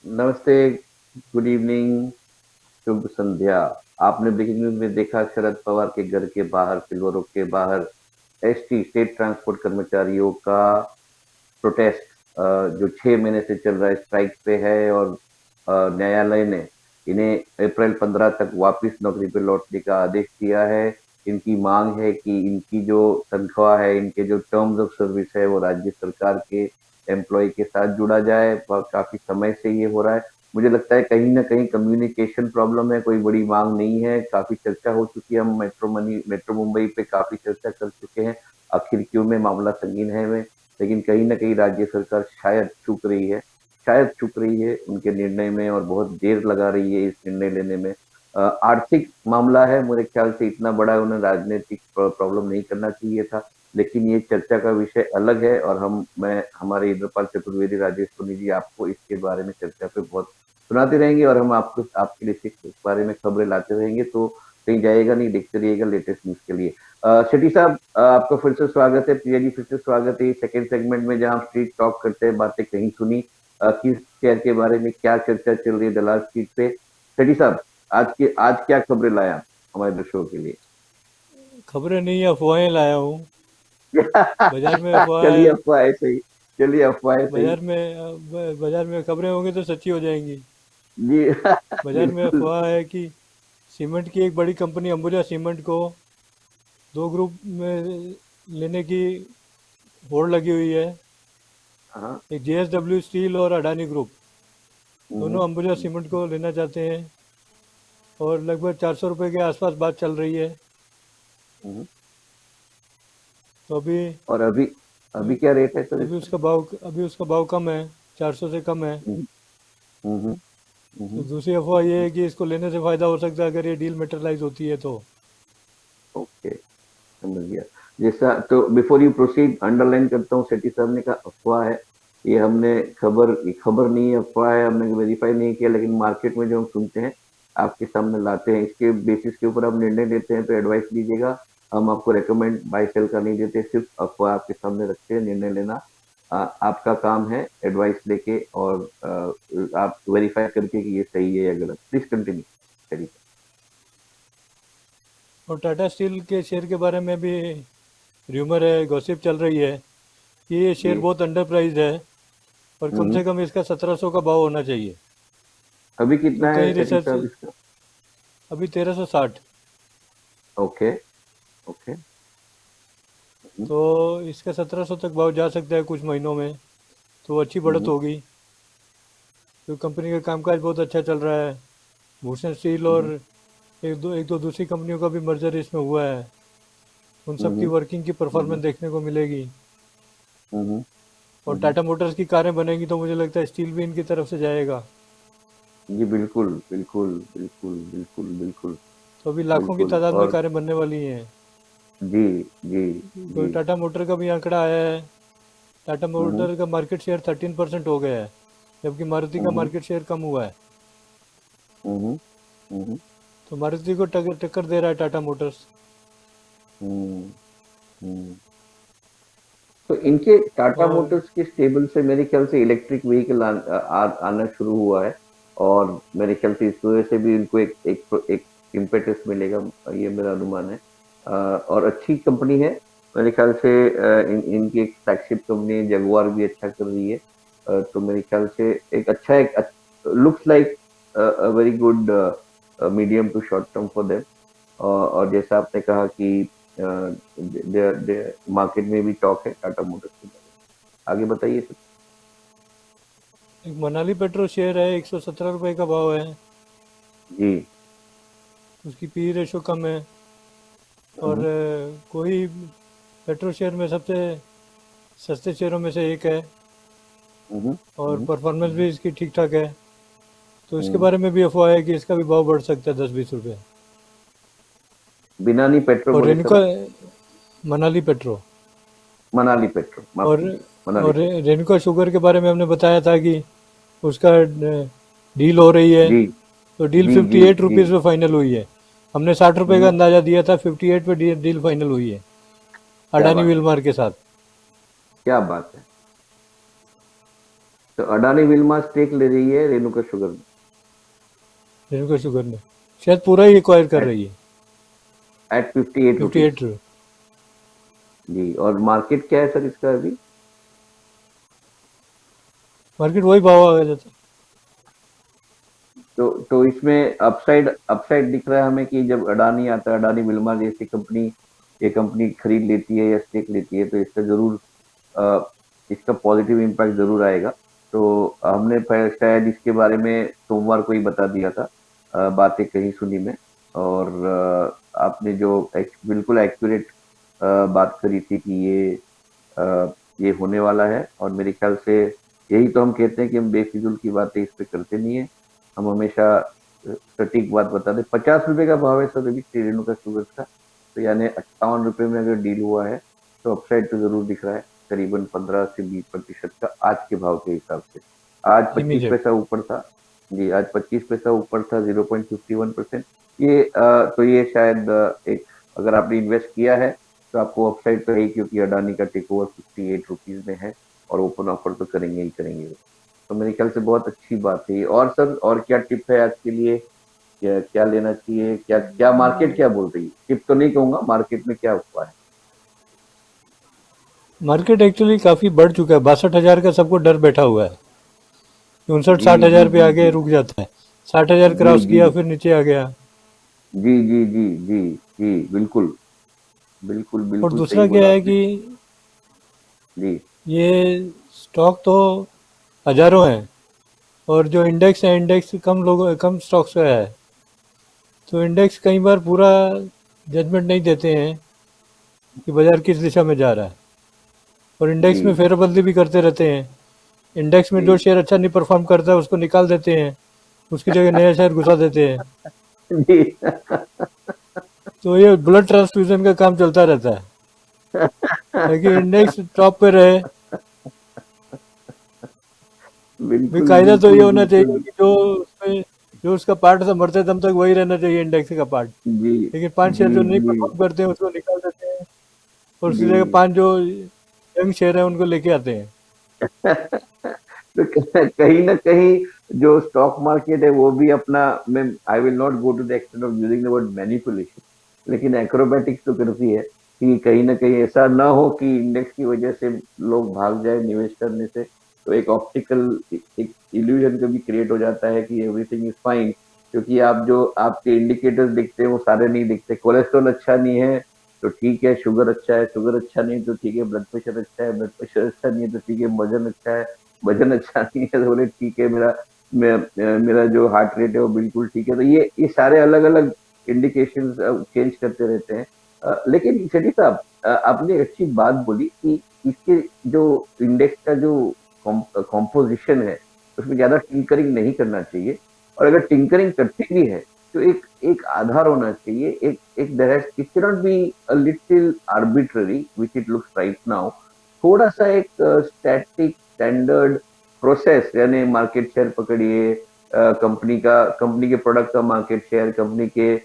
नमस्ते, good evening, शुभ संध्या। आपने breaking news में देखा शरद पवार के घर के बाहर, सिल्वर ओक के बाहर एसटी स्टेट ट्रांसपोर्ट कर्मचारियों का प्रोटेस्ट जो 6 महीने से चल रहा है स्ट्राइक पे है और न्यायालय ने इन्हें अप्रैल 15 तक वापस नौकरी पे लौटने का आदेश दिया है। इनकी मांग है कि इनकी जो तनख्वाह है, इनके जो टर्म्स ऑफ सर्विस है वो राज्य सरकार के एम्प्लॉय के साथ जुड़ा जाए। काफी समय से ये हो रहा है। मुझे लगता है कहीं ना कहीं कम्युनिकेशन प्रॉब्लम है, कोई बड़ी मांग नहीं है। काफी चर्चा हो चुकी है, हम मेट्रो मुंबई पे काफी चर्चा कर चुके हैं। आखिर क्यों में मामला संगीन है में, लेकिन कहीं न कहीं राज्य सरकार शायद चूक रही है उनके निर्णय में और बहुत देर लगा रही है इस निर्णय लेने में। आर्थिक मामला है, मेरे ख्याल से इतना बड़ा उन्हें राजनीतिक प्रॉब्लम नहीं करना चाहिए था, लेकिन ये चर्चा का विषय अलग है और मैं हमारे इंद्रपाल चतुर्वेदी, राजेश सोनी जी आपको इसके बारे में चर्चा पे बहुत सुनाते रहेंगे और हम आपको आपके लिए इस बारे में खबरें लाते रहेंगे, तो कहीं जाएगा नहीं, देखते रहिएगा लेटेस्ट न्यूज के लिए। शेट्टी साहब, आपका फिर से स्वागत है। प्रिया जी, फिर से स्वागत है सेकंड सेगमेंट में, जहां हम स्ट्रीट टॉक करते हैं, बातें कहीं सुनी। किस शहर के बारे में क्या चर्चा चल रही है दलाल स्ट्रीट पे। शेट्टी साहब, आज क्या खबरें लाया हमारे दर्शकों के लिए। खबरें नहीं, अफवाहें लाया हूँ। बाजार में अफवाह चलिए है। अफवाह ऐसे ही, चलिए अफवाह ऐसे ही। बाजार में खबरें होंगी तो सच्ची हो जाएंगी। जी। बाजार में बिल्कुल। अफवाह है कि सीमेंट की एक बड़ी कंपनी अंबुजा सीमेंट को दो ग्रुप में लेने की होड़ लगी हुई है। हाँ। एक जेएसडब्ल्यू स्टील और अडानी ग्रुप हम्म, दोनों अंबुजा सीमेंट को लेना चाहते हैं, और लगभग 400 रुपये के आसपास बात चल रही है। हम्म। तो अभी और अभी अभी क्या रेट है सर इसका। अभी उसका भाव कम है, 400 से कम है। हम्म। हम्म। तो हम्म। दूसरी अफवाह ये है कि इसको लेने से फ़ायदा हो सकता है अगर ये डील मेटेरियलाइज होती है तो। ओके, समझ गया। जैसा तो बिफोर यू प्रोसीड अंडरलाइन करता हूँ, सेठी साहब ने कहा अफवाह है। ये खबर नहीं है, अफवाह है, हमने वेरीफाई नहीं किया, लेकिन मार्केट में जो हम सुनते हैं आपके सामने लाते हैं, इसके बेसिस के ऊपर आप निर्णय लेते हैं तो एडवाइस लीजिएगा। हम आपको रेकमेंड बाय सेल का नहीं देते, सिर्फ अफवाह आपके सामने रखते हैं, निर्णय लेना आपका काम है, एडवाइस लेके और आप वेरीफाई करके कि ये सही है या गलत। Please continue. और टाटा स्टील के शेयर के बारे में भी र्यूमर है, गॉसिप चल रही है कि ये शेयर जी। बहुत अंडर प्राइज्ड है और कम हम्म। से कम इसका 1700 का भाव होना चाहिए। अभी तो कितना है कई सेठी रिसर्च, साहब इसका। अभी 1360। ओके। ओके। तो इसका 1700 तक भाव जा सकता है कुछ महीनों में, तो अच्छी बढ़त हम्म। होगी। तो कंपनी का कामकाज बहुत अच्छा चल रहा है। भूषण स्टील और हम्म। एक दो दूसरी कंपनियों का भी मर्जर इसमें हुआ है। उन सब की हम्म। वर्किंग की परफॉर्मेंस देखने को मिलेगी। हम्म। और हम्म। टाटा मोटर्स की कारें बनेंगी तो मुझे लगता है स्टील भी इनकी तरफ से जाएगा। जी बिल्कुल बिल्कुल बिल्कुल बिल्कुल बिल्कुल। तो अभी लाखों की बिल्कुल तादाद में और कारें बनने वाली हैं। जी जी तो जी। टाटा मोटर का भी आंकड़ा आया है। टाटा हम्म। मोटर का मार्केट शेयर 13% हो गया है, जबकि मारुति का हम्म। मार्केट शेयर कम हुआ है। हम्म। हम्म। तो मारुति को टक्कर टक्कर दे रहा है टाटा मोटर्स। हम्म। हम्म। तो इनके टाटा और मोटर्स के स्टेबल से मेरे ख्याल से इलेक्ट्रिक व्हीकल आना शुरू हुआ है, और मेरे ख्याल से इस वजह से भी इनको एक इम्पेटस मिलेगा, ये मेरा अनुमान है। और अच्छी कंपनी है मेरे ख्याल से। इनकी एक फ्लैगशिप कंपनी है, जगुआर भी अच्छा कर रही है। तो मेरे ख्याल से एक अच्छा एक looks like very good medium to short term for them. और जैसा आपने कहा कि मार्केट में भी टॉक है टाटा मोटर्स के बारे में। आगे बताइए सर। एक मनाली पेट्रो शेयर है, 117 रुपये का भाव है। जी। उसकी पी रेशो कम है। और हम्म। कोई पेट्रो शेयर में सबसे सस्ते शेयरों में से एक है। हम्म। और हम्म। परफॉर्मेंस भी इसकी ठीक ठाक है। तो इसके हम्म। बारे में भी अफवाह है कि इसका भी भाव बढ़ सकता है 10-20 रुपये। बिनानी पेट्रो और बोले सर रेनुका, आप। मनाली पेट्रो। मनाली पेट्रो, माफ और कीजिए, मनाली और पेट्रो। रेनुका शुगर के बारे में हमने बताया था कि उसका डील हो रही है। जी तो डील जी फिफ्टी जी एट जी। रुपीज़ पे फाइनल हुई है। हमने 60 रुपये का हम्म। अंदाज़ा दिया था, 58 पे डील फाइनल हुई है क्या अडानी बात है, विलमार के साथ। क्या बात है। तो अडानी विल्मा स्टेक ले रही है रेणुका शुगर में रेणुका शुगर ने शायद पूरा ही एक्वायर कर एट रही है। Eight 58 rupees. 58। जी, और मार्केट क्या है सर इसका अभी? मार्केट वही भाव आ जाता है। तो इसमें अपसाइड अपसाइड दिख रहा है हमें कि जब अडानी आता है, अडानी विल्मा जैसी कंपनी ये कंपनी खरीद लेती है या स्टेक लेती है, तो इसका जरूर अ, इसका पॉजिटिव इम्पैक्ट जरूर आएगा। तो हमने शायद इसके बारे में सोमवार को ही बता दिया था, बातें कहीं सुनी में। और आपने जो बिल्कुल एक्यूरेट बात करी थी कि ये होने वाला है। और मेरे ख्याल से यही तो हम कहते हैं कि हम बेफिजूल की बातें इस पे करते नहीं है। हम हमेशा सटीक बात बता दें। 50 रुपए का भाव है सर अभी रेणुका शुगर्स का। तो यानी 58 रुपए में अगर डील हुआ है तो अपसाइड तो जरूर दिख रहा है, करीबन 15 से 20% का आज के भाव के हिसाब से। आज 25 पैसा इमीडिएट। ऊपर था। जी, आज 25 पैसा ऊपर था, 0.51%। ये तो ये शायद एक, अगर आपने इन्वेस्ट किया है तो आपको अपसाइड तो है ही, क्योंकि अडानी का टेक ओवर 58 रुपीज में है और ओपन ऑफर तो करेंगे ही करेंगे वो। तो मेरे ख्याल से बहुत अच्छी बात है ये। और सर, और क्या टिप है आज के लिए? क्या क्या लेना चाहिए? क्या क्या मार्केट क्या बोल रही है? टिप तो नहीं कहूंगा, मार्केट में क्या हुआ है? मार्केट एक्चुअली काफ़ी बढ़ चुका है, 62,000 का सबको डर बैठा हुआ है। 59-60,000 जी पे जी आके जी रुक जाता है। 60,000 जी क्रॉस जी किया फिर नीचे आ गया। जी जी जी जी जी, बिल्कुल बिल्कुल और बिल्कुल सही दूसरा क्या बोला है आपने। कि जी ये स्टॉक तो हज़ारों हैं, और जो इंडेक्स है, इंडेक्स कम स्टॉक्स का है। तो इंडेक्स कई बार पूरा जजमेंट नहीं देते हैं कि बाज़ार किस दिशा में जा रहा है, और इंडेक्स में जी फेरबदली भी करते रहते हैं। इंडेक्स में जो जी शेयर अच्छा नहीं परफॉर्म करता है उसको निकाल देते हैं, उसकी जगह नया शेयर घुसा देते हैं। जी तो ये ब्लड ट्रांसफ्यूजन का काम चलता रहता है, ताकि इंडेक्स टॉप पे रहे। बिल्कुल कायदा तो ये बिल्कुल होना चाहिए बिल्कुल। कि जो उसका पार्ट था, मरते दम तक वही रहना चाहिए इंडेक्स का पार्ट। जी लेकिन 5 शेयर जी जो नहीं जी परफॉर्म करते हैं उसको निकाल देते हैं, और उसकी जगह जी 5 जो यंग शेयर है उनको लेके आते हैं। तो कहीं ना कहीं जो स्टॉक मार्केट है वो भी अपना, मैं I will not go to the extent of using the word manipulation, लेकिन एक्रोबैटिक्स तो करती है कि कहीं ना कहीं ऐसा ना हो कि इंडेक्स की वजह से लोग भाग जाए निवेश करने से। तो एक ऑप्टिकल एक इल्यूजन का भी क्रिएट हो जाता है कि एवरीथिंग इज फाइन, क्योंकि आप जो आपके इंडिकेटर्स दिखते हैं वो सारे नहीं दिखते। कोलेस्ट्रॉल अच्छा नहीं है तो ठीक है, शुगर अच्छा है, शुगर अच्छा नहीं तो ठीक है, ब्लड प्रेशर अच्छा है, ब्लड प्रेशर अच्छा नहीं है तो ठीक है, वजन अच्छा है, वजन अच्छा नहीं है तो बोले ठीक है, मेरा जो हार्ट रेट है वो बिल्कुल ठीक है। तो ये सारे अलग अलग इंडिकेशन चेंज करते रहते हैं। लेकिन शेट्टी साहब, आपने अच्छी बात बोली कि इसके जो इंडेक्स का जो कॉम्पोजिशन है उसमें ज्यादा टिंकरिंग नहीं करना चाहिए। और अगर टिंकरिंग करते भी है तो एक एक आधार होना चाहिए, एक एक it can not be a little arbitrary which it looks right now. थोड़ा सा एक स्टैटिक स्टैंडर्ड प्रोसेस, यानी मार्केट शेयर पकड़िए, कंपनी के प्रोडक्ट का मार्केट शेयर, कंपनी के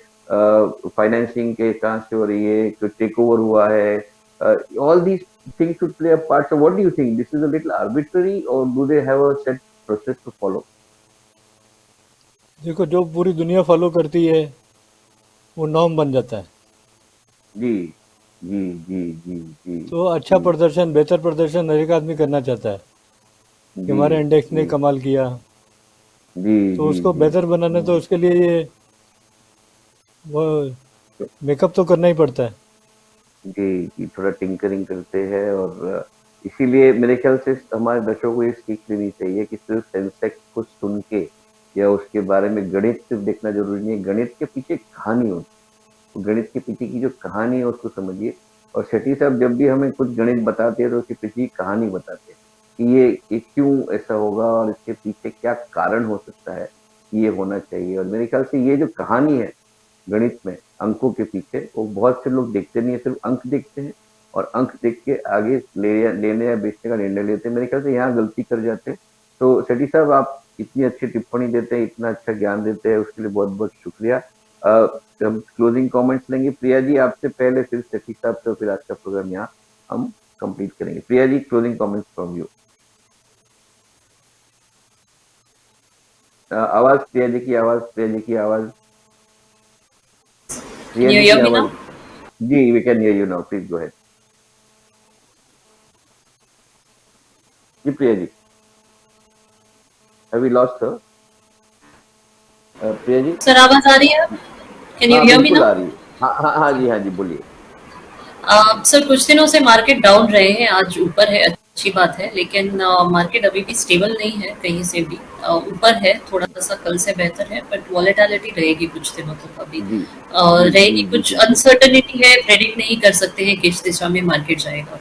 फाइनेंसिंग के कहाँ से हो रही है, जो टेक ओवर हुआ है, all these things should play a part. So what do you think? This is a little arbitrary, or do they have a set process to follow? देखो, जो पूरी दुनिया फॉलो करती है वो नॉर्म बन जाता है। जी जी जी जी जी तो अच्छा जी प्रदर्शन, बेहतर प्रदर्शन हर एक आदमी करना चाहता है कि जी हमारे इंडेक्स ने जी कमाल किया। जी तो जी उसको जी बेहतर बनाना, तो उसके लिए ये वो मेकअप तो करना ही पड़ता है। जी जी, थोड़ा टिंकरिंग करते हैं। और इसीलिए मेरे ख्याल से हमारे दर्शकों को ये सीख लेनी चाहिए कि सिर्फ सेंसेक्स को सुन के या उसके बारे में गणित सिर्फ देखना जरूरी नहीं है। गणित के पीछे एक कहानी होती है, तो गणित के पीछे की जो कहानी है उसको समझिए। और शेट्टी साहब जब भी हमें कुछ गणित बताते हैं तो उसके पीछे की कहानी बताते हैं कि ये क्यों ऐसा होगा और इसके पीछे क्या कारण हो सकता है कि ये होना चाहिए। और मेरे ख्याल से ये जो कहानी है गणित में अंकों के पीछे, वो बहुत से लोग देखते नहीं है, सिर्फ अंक देखते हैं और अंक देख के आगे लेने या बेचने का निर्णय लेते हैं। मेरे ख्याल से यहाँ गलती कर जाते हैं। तो शेट्टी साहब, आप इतनी अच्छी टिप्पणी देते हैं, इतना अच्छा ज्ञान देते हैं, उसके लिए बहुत बहुत शुक्रिया। हम क्लोजिंग कमेंट्स लेंगे प्रिया जी आपसे पहले, फिर शेट्टी साहब से, फिर आज का प्रोग्राम यहाँ हम कंप्लीट करेंगे। Priya ji, closing comments from you. आवाज प्रिया जी की आवाज, प्रिया जी की आवाज, Can प्रिया you जी की hear me आवाज। now? जी, we can hear you now, please go ahead. जी Priya ji, have we lost her? Priya ji. Sir आवाज आ रही है? Can you हाँ hear me बिल्कुल now? आ रही है। हाँ हाँ हाँ जी, हाँ जी, बोलिए। सर कुछ दिनों से मार्केट डाउन रहे हैं, आज ऊपर है, अच्छी बात है, लेकिन मार्केट अभी भी स्टेबल नहीं है कहीं से भी। ऊपर है थोड़ा सा, कल से बेहतर है, बट वॉलेटिलिटी रहेगी कुछ दिनों तक अभी। जी जी जी रहेगी, जी कुछ बिल्कुल। अनसर्टेनिटी है, प्रेडिक्ट नहीं कर सकते हैं किस दिशा में मार्केट जाएगा।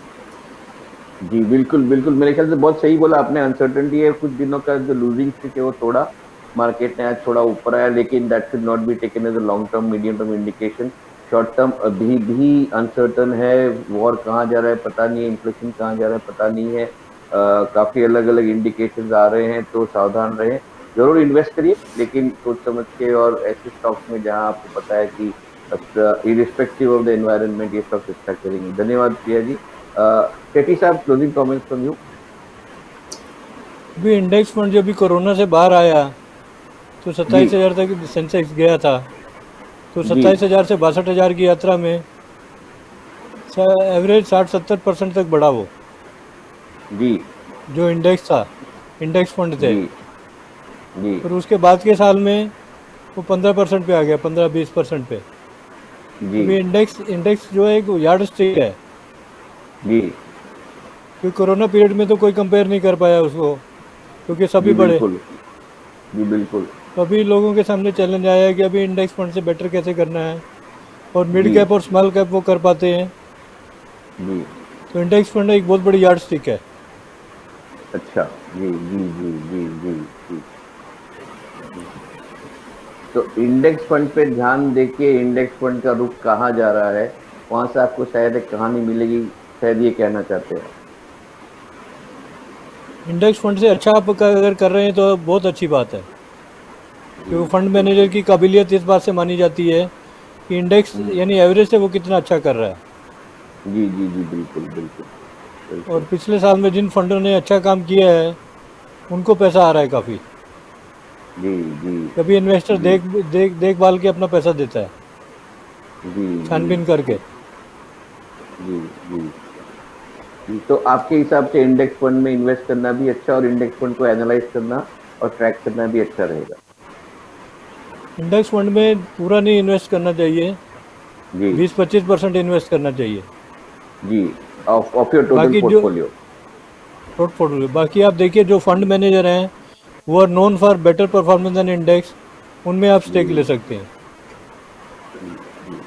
जी बिल्कुल बिल्कुल, मेरे ख्याल से बहुत सही बोला आपने। अनसर्टेनिटी है, कुछ दिनों का जो लूजिंग स्ट्रीक है वो तोड़ा। मार्केट ने आज थोड़ा ऊपर आया, लेकिन that should not be taken as a long term medium term indication. Short term अभी भी अनसर्टन है। वॉर कहाँ जा रहा है पता नहीं है, इन्फ्लेशन कहाँ जा रहा है पता नहीं है। काफी अलग अलग इंडिकेशंस आ रहे हैं, तो सावधान रहें। जरूर इन्वेस्ट करिए, लेकिन सोच समझ के, और ऐसे स्टॉक्स में जहां आपको पता है कि इरिस्पेक्टिव ऑफ द एनवायरनमेंट ये स्टॉक्स अच्छा करेंगे। धन्यवाद प्रिया जी। शेट्टी साहब, क्लोजिंग कमेंट्स फ्रॉम यू। अभी इंडेक्स फंड जो भी कोरोना से बाहर आया तो जी 27,000 तक सेंसेक्स गया था। तो जी 27,000 से 62,000 की यात्रा में एवरेज 60-70% तक बढ़ा वो, जी जो इंडेक्स था, इंडेक्स फंड थे। जी जी और उसके बाद के साल में वो 15% पे आ गया, 15-20% पे। जी अभी इंडेक्स इंडेक्स जो है एक यार्ड स्टिक है, जी क्योंकि कोरोना पीरियड में तो कोई कंपेयर नहीं कर पाया उसको, क्योंकि जी सभी बढ़े। बिल्कुल। जी बिल्कुल। तो अभी लोगों के सामने चैलेंज आया है कि अभी इंडेक्स फंड से बेटर कैसे करना है, और मिड जी कैप और स्मॉल कैप वो कर पाते हैं। जी। तो इंडेक्स फंड एक बहुत बड़ी यार्ड स्टिक है। अच्छा। जी जी जी जी जी जी जी। तो इंडेक्स फंड पे ध्यान देके इंडेक्स फंड का रुख कहाँ जा रहा है, वहां से आपको शायद एक कहानी मिलेगी, शायद ये कहना चाहते हैं आप। इंडेक्स फंड से अच्छा आप अगर कर रहे हैं तो बहुत अच्छी बात है, जी क्योंकि फंड मैनेजर बिल्कुल। की काबिलियत इस बात से मानी जाती है कि इंडेक्स हम्म। यानी एवरेज से वो कितना अच्छा कर रहा है। जी जी जी बिल्कुल बिल्कुल और बिल्कुल। पिछले साल में जिन फंडों ने अच्छा काम किया है उनको पैसा आ रहा है काफ़ी। जी जी कभी इन्वेस्टर जी देखभाल के अपना पैसा देता है, जी जी छानबीन करके। जी जी जी। तो आपके हिसाब से इंडेक्स फंड में इन्वेस्ट करना भी अच्छा, और इंडेक्स फंड को एनालाइज करना और ट्रैक करना भी अच्छा रहेगा? इंडेक्स फंड में पूरा नहीं इन्वेस्ट करना चाहिए, जी 20-25% इन्वेस्ट करना चाहिए। जी। ऑफ योर टोटल बाकी जो पोर्टफोलियो। पोर्टफोलियो, बाकी आप देखिए जो फंड मैनेजर हैं वो are known for better performance than index, उनमें आप जी स्टेक ले सकते हैं। जी जी।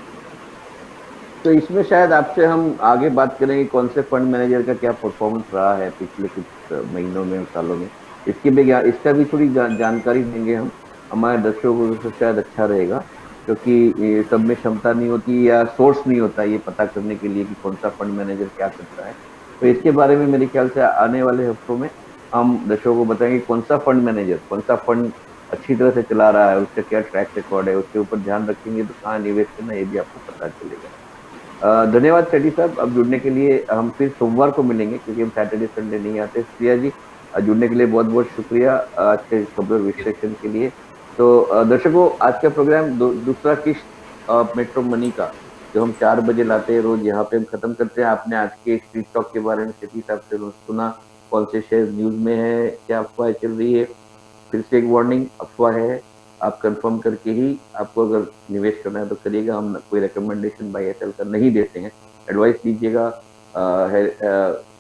तो इसमें शायद आपसे हम आगे बात करेंगे कौन से फंड मैनेजर का क्या परफॉर्मेंस रहा है पिछले कुछ महीनों में और सालों में। इसका भी थोड़ी जानकारी देंगे हम। हमारे दर्शकों को तो शायद अच्छा रहेगा, क्योंकि ये सब में क्षमता नहीं होती या सोर्स नहीं होता ये पता करने के लिए कि कौन सा फंड मैनेजर क्या करता है। तो इसके बारे में मेरे ख्याल से आने वाले हफ्तों में हम दर्शकों को बताएंगे कौन सा फंड मैनेजर कौन सा फंड अच्छी तरह से चला रहा है, उसका क्या ट्रैक रिकॉर्ड है, उसके ऊपर ध्यान रखेंगे तो कहाँ निवेश करना है ये भी आपको पता चलेगा। धन्यवाद सेठी साहब, अब जुड़ने के लिए। हम फिर सोमवार को मिलेंगे, क्योंकि हम सैटरडे संडे नहीं आते। प्रिया जी, जुड़ने के लिए बहुत बहुत शुक्रिया आज के खबर विश्लेषण के लिए। तो दर्शकों, आज का प्रोग्राम दूसरा किस्त मेट्रो मनी का, जो हम 4 बजे लाते हैं रोज, यहाँ पे हम खत्म करते हैं। आपने आज के स्ट्रीट टॉक के बारे में सेठी साहब से सुना, कौन से शेयर न्यूज में है, क्या अफवाह चल रही है। फिर से एक वार्निंग, अफवाह है, आप कंफर्म करके ही आपको अगर निवेश करना है तो करिएगा। हम कोई रिकमेंडेशन बाय एयरटेल का नहीं देते हैं। एडवाइस लीजिएगा,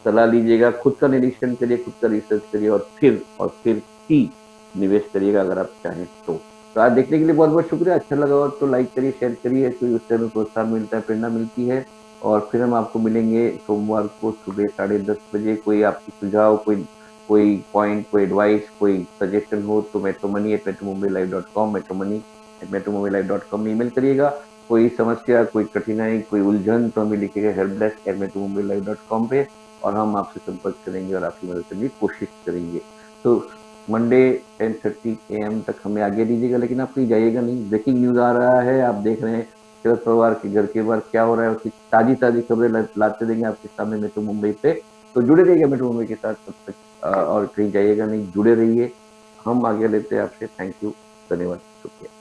सलाह लीजिएगा, खुद का निरीक्षण करिए, खुद का रिसर्च करिए, और फिर ही निवेश करिएगा अगर आप चाहें तो आज देखने के लिए बहुत बहुत शुक्रिया। अच्छा लगा हो तो लाइक करिए, शेयर करिए, क्योंकि उससे हमें प्रोत्साहन मिलता है, प्रेरणा मिलती है। और फिर हम आपको मिलेंगे सोमवार को सुबह 10:30 बजे। कोई आपकी सुझाव, कोई कोई पॉइंट, कोई एडवाइस, कोई सजेशन हो तो metromani@metromumbaiLive.com, metromani@metromumbaiLive.com में ईमेल करिएगा। कोई समस्या, कोई कठिनाई, कोई उलझन तो हमें लिखिएगा helpdesk@metromumbaiLive.com पे, और हम आपसे संपर्क करेंगे और आपकी मदद करने की कोशिश करेंगे। तो मंडे 10:30 AM तक हमें आगे दीजिएगा, लेकिन आप कहीं जाइएगा नहीं। ब्रेकिंग न्यूज आ रहा है, आप देख रहे हैं शरद पवार के घर के बाहर क्या हो रहा है, उसकी ताजी ताजी खबरें लाते देंगे आपके सामने मेट्रो मुंबई पे। तो जुड़े रहिएगा मेट्रो मुंबई के साथ तब तक, और कहीं जाइएगा नहीं, जुड़े रहिए। हम आगे लेते हैं आपसे। थैंक यू, धन्यवाद, शुक्रिया।